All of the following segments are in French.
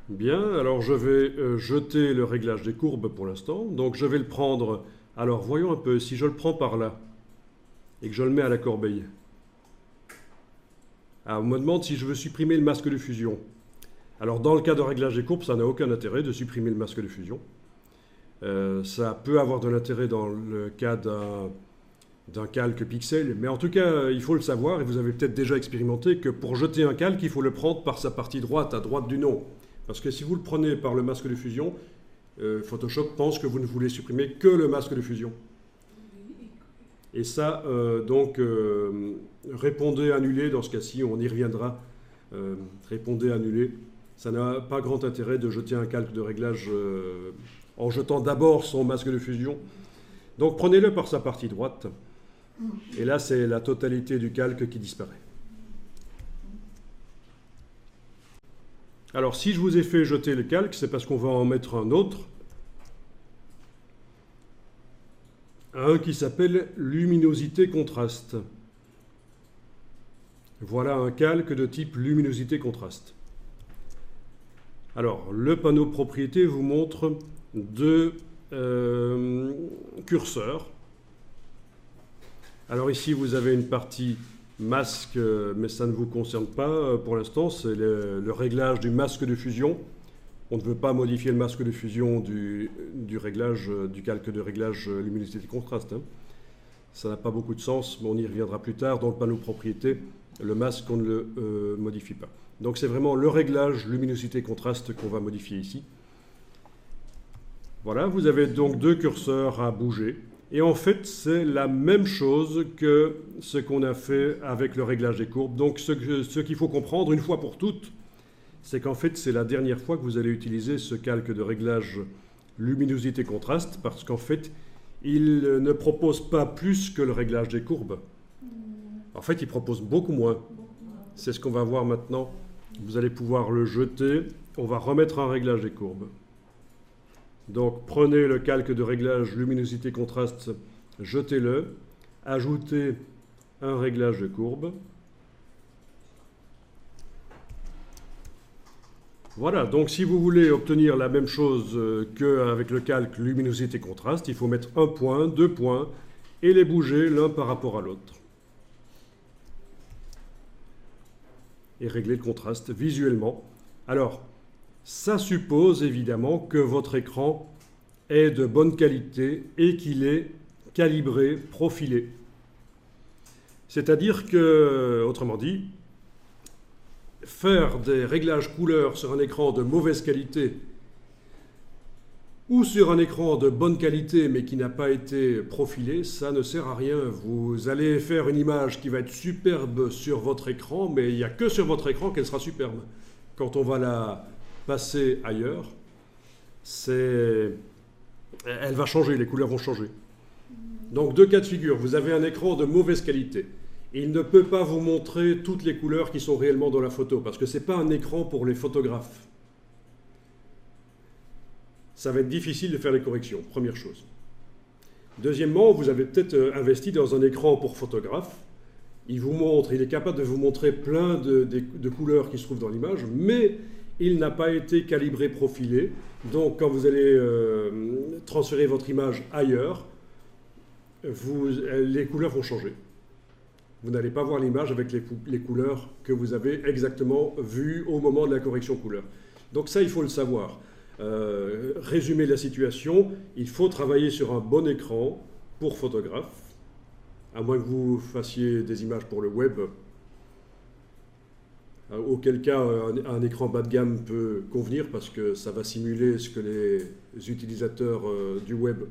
Bien, alors je vais jeter le réglage des courbes pour l'instant. Donc je vais le prendre. Alors voyons un peu, si je le prends par là et que je le mets à la corbeille. Ah, on me demande si je veux supprimer le masque de fusion. Alors dans le cas de réglage des courbes, ça n'a aucun intérêt de supprimer le masque de fusion. Ça peut avoir de l'intérêt dans le cas d'un calque pixel, mais en tout cas, il faut le savoir, et vous avez peut-être déjà expérimenté, que pour jeter un calque, il faut le prendre par sa partie droite, à droite du nom. Parce que si vous le prenez par le masque de fusion, Photoshop pense que vous ne voulez supprimer que le masque de fusion. Et ça, répondez annulé, dans ce cas-ci, on y reviendra. Répondez annulé. Ça n'a pas grand intérêt de jeter un calque de réglage en jetant d'abord son masque de fusion. Donc prenez-le par sa partie droite. Et là, c'est la totalité du calque qui disparaît. Alors, si je vous ai fait jeter le calque, c'est parce qu'on va en mettre un autre. Un qui s'appelle luminosité contraste. Voilà un calque de type luminosité contraste. Alors, le panneau propriété vous montre deux curseurs. Alors ici, vous avez une partie masque, mais ça ne vous concerne pas pour l'instant, c'est le réglage du masque de fusion. On ne veut pas modifier le masque de fusion du calque de réglage luminosité contraste. Hein. Ça n'a pas beaucoup de sens, mais on y reviendra plus tard. Dans le panneau propriété, le masque, on ne le modifie pas. Donc c'est vraiment le réglage luminosité contraste qu'on va modifier ici. Voilà, vous avez donc deux curseurs à bouger. Et en fait, c'est la même chose que ce qu'on a fait avec le réglage des courbes. Donc ce qu'il faut comprendre une fois pour toutes, c'est qu'en fait, c'est la dernière fois que vous allez utiliser ce calque de réglage luminosité-contraste, parce qu'en fait, il ne propose pas plus que le réglage des courbes. En fait, il propose beaucoup moins. C'est ce qu'on va voir maintenant. Vous allez pouvoir le jeter. On va remettre un réglage des courbes. Donc, prenez le calque de réglage luminosité-contraste, jetez-le, ajoutez un réglage de courbe. Voilà, donc si vous voulez obtenir la même chose qu'avec le calque luminosité-contraste, il faut mettre un point, deux points, et les bouger l'un par rapport à l'autre. Et régler le contraste visuellement. Alors, ça suppose évidemment que votre écran est de bonne qualité et qu'il est calibré, profilé. C'est-à-dire que, autrement dit, faire des réglages couleurs sur un écran de mauvaise qualité ou sur un écran de bonne qualité mais qui n'a pas été profilé, ça ne sert à rien. Vous allez faire une image qui va être superbe sur votre écran, mais il n'y a que sur votre écran qu'elle sera superbe. Quand on va la passer ailleurs, elle va changer, les couleurs vont changer. Donc deux cas de figure, vous avez un écran de mauvaise qualité. Il ne peut pas vous montrer toutes les couleurs qui sont réellement dans la photo, parce que ce n'est pas un écran pour les photographes. Ça va être difficile de faire les corrections, première chose. Deuxièmement, vous avez peut-être investi dans un écran pour photographe. Il est capable de vous montrer plein de couleurs qui se trouvent dans l'image, mais il n'a pas été calibré, profilé. Donc, quand vous allez transférer votre image ailleurs, les couleurs vont changer. Vous n'allez pas voir l'image avec les couleurs que vous avez exactement vues au moment de la correction couleur. Donc ça, il faut le savoir. Résumer la situation, il faut travailler sur un bon écran pour photographe, à moins que vous fassiez des images pour le web. Auquel cas, un écran bas de gamme peut convenir parce que ça va simuler ce que les utilisateurs du web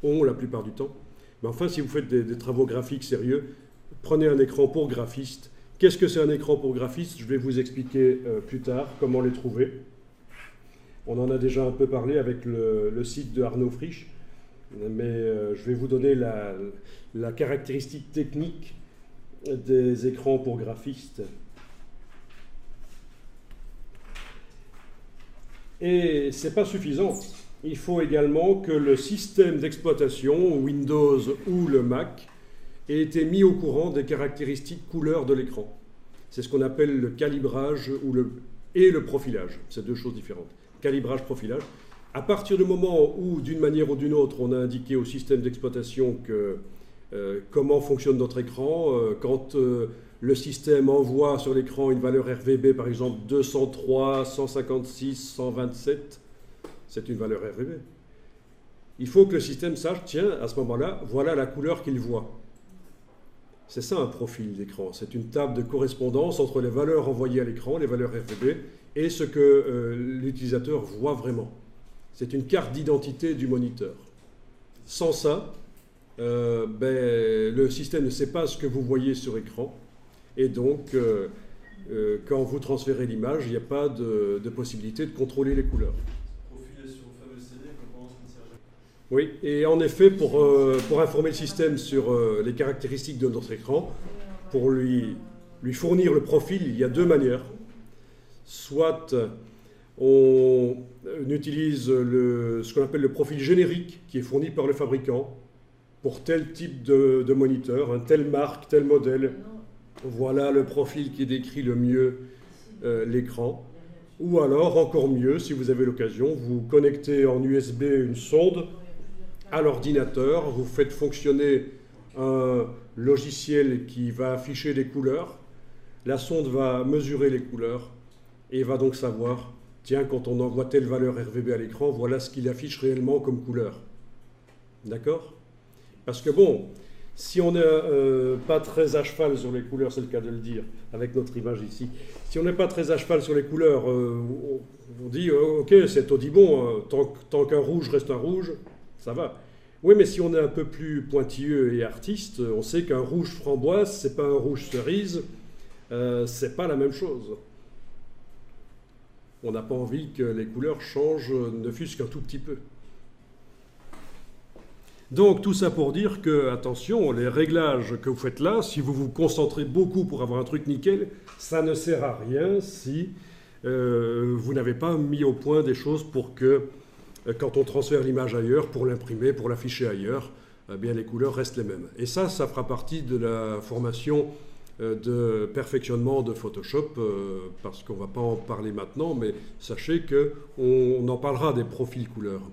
ont la plupart du temps. Mais enfin, si vous faites des travaux graphiques sérieux, prenez un écran pour graphiste. Qu'est-ce que c'est un écran pour graphiste? Je vais vous expliquer plus tard comment les trouver. On en a déjà un peu parlé avec le site de Arnaud Frisch, mais je vais vous donner la caractéristique technique des écrans pour graphistes. Et ce n'est pas suffisant. Il faut également que le système d'exploitation, Windows ou le Mac, ait été mis au courant des caractéristiques couleurs de l'écran. C'est ce qu'on appelle le calibrage ou et le profilage. C'est deux choses différentes. Calibrage, profilage. À partir du moment où, d'une manière ou d'une autre, on a indiqué au système d'exploitation comment fonctionne notre écran, quand le système envoie sur l'écran une valeur RVB, par exemple 203, 156, 127, c'est une valeur RVB. Il faut que le système sache, tiens, à ce moment-là, voilà la couleur qu'il voit. C'est ça un profil d'écran. C'est une table de correspondance entre les valeurs envoyées à l'écran, les valeurs RVB, et ce que l'utilisateur voit vraiment. C'est une carte d'identité du moniteur. Sans ça, le système ne sait pas ce que vous voyez sur écran. Et donc, quand vous transférez l'image, il n'y a pas de possibilité de contrôler les couleurs. Profilé sur le fameux CD qu'on pense ne sert jamais. Oui, et en effet, pour informer le système sur les caractéristiques de notre écran, pour lui fournir le profil, il y a deux manières. Soit on utilise ce qu'on appelle le profil générique qui est fourni par le fabricant pour tel type de moniteur, telle marque, tel modèle. Voilà le profil qui décrit le mieux l'écran. Ou alors, encore mieux, si vous avez l'occasion, vous connectez en USB une sonde à l'ordinateur, vous faites fonctionner un logiciel qui va afficher les couleurs. La sonde va mesurer les couleurs et va donc savoir, tiens, quand on envoie telle valeur RVB à l'écran, voilà ce qu'il affiche réellement comme couleur. D'accord? Parce que bon, si on n'est pas très à cheval sur les couleurs, c'est le cas de le dire, avec notre image ici, si on n'est pas très à cheval sur les couleurs, on dit, ok, c'est audibon, tant qu'un rouge reste un rouge, ça va. Oui, mais si on est un peu plus pointilleux et artiste, on sait qu'un rouge framboise, c'est pas un rouge cerise, c'est pas la même chose. On n'a pas envie que les couleurs changent, ne fût-ce qu'un tout petit peu. Donc tout ça pour dire que, attention, les réglages que vous faites là, si vous vous concentrez beaucoup pour avoir un truc nickel, ça ne sert à rien si vous n'avez pas mis au point des choses pour que, quand on transfère l'image ailleurs, pour l'imprimer, pour l'afficher ailleurs, eh bien les couleurs restent les mêmes. Et ça fera partie de la formation de perfectionnement de Photoshop, parce qu'on ne va pas en parler maintenant, mais sachez qu'on en parlera des profils couleurs.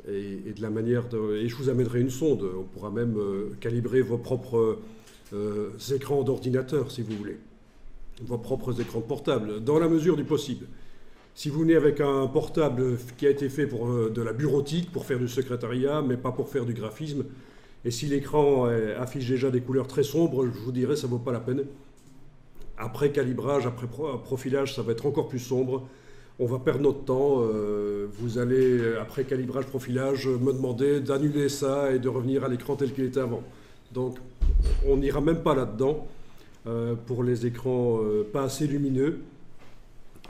Et de la manière et je vous amènerai une sonde, on pourra même calibrer vos propres écrans d'ordinateur si vous voulez, vos propres écrans portables, dans la mesure du possible. Si vous venez avec un portable qui a été fait pour de la bureautique, pour faire du secrétariat, mais pas pour faire du graphisme, et si l'écran affiche déjà des couleurs très sombres, je vous dirais ça ne vaut pas la peine. Après calibrage, après profilage, ça va être encore plus sombre. On va perdre notre temps, vous allez, après calibrage, profilage, me demander d'annuler ça et de revenir à l'écran tel qu'il était avant. Donc, on n'ira même pas là-dedans. Pour les écrans pas assez lumineux,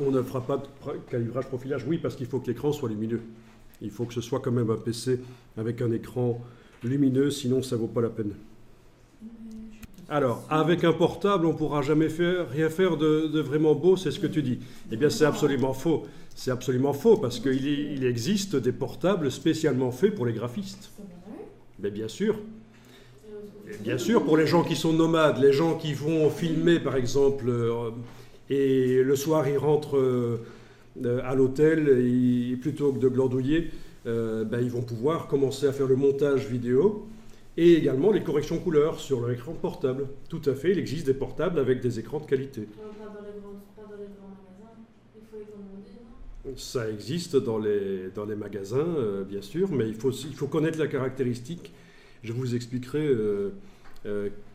on ne fera pas de calibrage, profilage. Oui, parce qu'il faut que l'écran soit lumineux. Il faut que ce soit quand même un PC avec un écran lumineux, sinon ça ne vaut pas la peine. Alors, avec un portable, on ne pourra jamais rien faire de vraiment beau, c'est ce que tu dis. Eh bien, c'est absolument faux. C'est absolument faux, parce qu'il existe des portables spécialement faits pour les graphistes. Mais bien sûr. Et bien sûr, pour les gens qui sont nomades, les gens qui vont filmer, par exemple, et le soir, ils rentrent à l'hôtel, et plutôt que de glandouiller, ils vont pouvoir commencer à faire le montage vidéo. Et également les corrections couleurs sur leur écran portable. Tout à fait, il existe des portables avec des écrans de qualité. Pas dans les grands magasins, il faut les commander, non? Ça existe dans les magasins, bien sûr, mais il faut connaître la caractéristique. Je vous expliquerai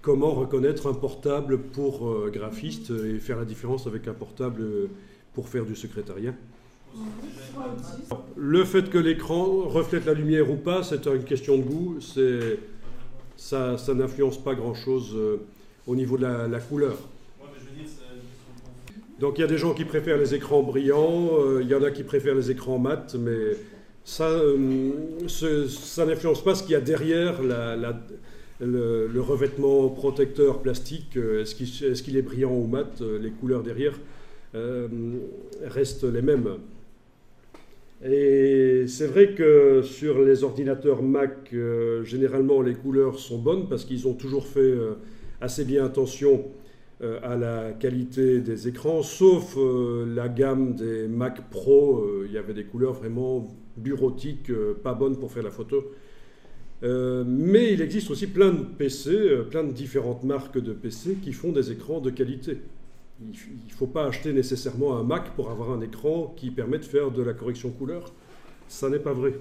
comment reconnaître un portable pour graphiste et faire la différence avec un portable pour faire du secrétariat. Le fait que l'écran reflète la lumière ou pas, c'est une question de goût. Ça n'influence pas grand-chose au niveau de la couleur. Donc il y a des gens qui préfèrent les écrans brillants, il y en a qui préfèrent les écrans mat, mais ça n'influence pas ce qu'il y a derrière le revêtement protecteur plastique. Est-ce qu'il est brillant ou mat? Les couleurs derrière restent les mêmes. Et c'est vrai que sur les ordinateurs Mac, généralement les couleurs sont bonnes parce qu'ils ont toujours fait assez bien attention à la qualité des écrans, sauf la gamme des Mac Pro. Il y avait des couleurs vraiment bureautiques, pas bonnes pour faire la photo. Mais il existe aussi plein de PC, plein de différentes marques de PC qui font des écrans de qualité. Il ne faut pas acheter nécessairement un Mac pour avoir un écran qui permet de faire de la correction couleur. Ça n'est pas vrai.